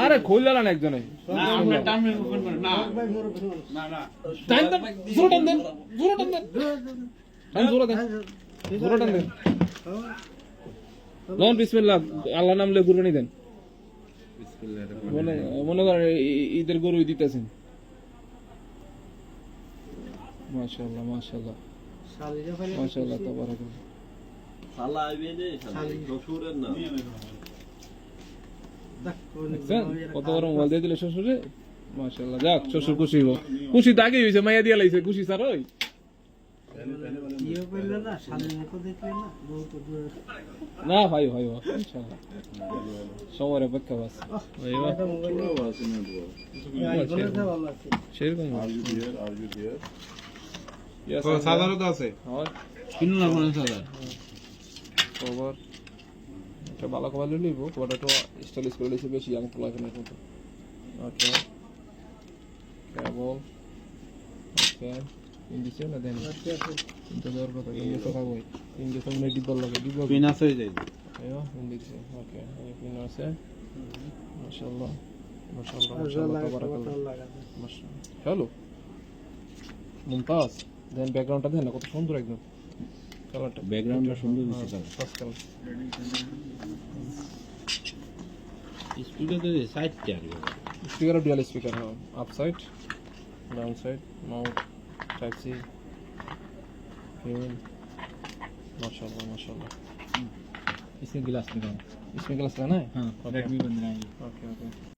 আরে খুললা না একজনে না আমরা টাইমে ফোন করে না না না টাইম দেন জোরে টান দেন জোরে টান দেন টান জোরে দেন জোরে টান দেন লন বিসমিল্লাহ আল্লাহর নাম লয়ে কুরবানি দেন মনে মনে করেন ঈদের গরু দিতেছেন মাশাআল্লাহ মাশাআল্লাহ মাশাআল্লাহ তাবারাকাল্লাহ শালা আইবে রে শালা শ্বশুরের না দেখছেন কত বড় মোবাইল দিয়ে দিলে শ্বশুরে মাশাআল্লাহ যাক শ্বশুর খুশি হইব খুশি তো আগেই হইছে মাইয়া দিয়া লাইছে খুশি স্যার ওই না ভাই ভাই ইনশাআল্লাহ সময়ের অপেক্ষা বাস সেরকম সাধারণত আছে কিনু না মানে সাদা কভার এটা ভালো কভার লইব কভারটা স্টাইলিশ করে লইছে বেশি আমি তো লাগে না কিন্তু ওকে কেবল ওকে ইন্ডিসে না দেন কিন্তু দর কথা ইন্ডিসে কথা কই ইন্ডিসে মানে ডিব্বা লাগে ডিব্বা পিনাস হয়ে যায় আয়ো ইন্ডিসে ওকে এই পিন আছে মাশাআল্লাহ মাশাআল্লাহ মাশাআল্লাহ তাবারাকাল্লাহ মাশাআল্লাহ হ্যালো মুমতাজ দেন ব্যাকগ্রাউন্ডটা দেন কত সুন্দর একদম কালারটা ব্যাকগ্রাউন্ডটা সুন্দর দিছে কালার ফার্স্ট কালার স্পিকার তো সাইডটা আর স্পিকার ডুয়াল স্পিকার হ্যাঁ up side down side mount type C माशाल्लाह माशाल्लाह इसमें गिलास निकाल इसमें ग्लास लगाना है हाँ रेडमी बन रहा है ओके ओके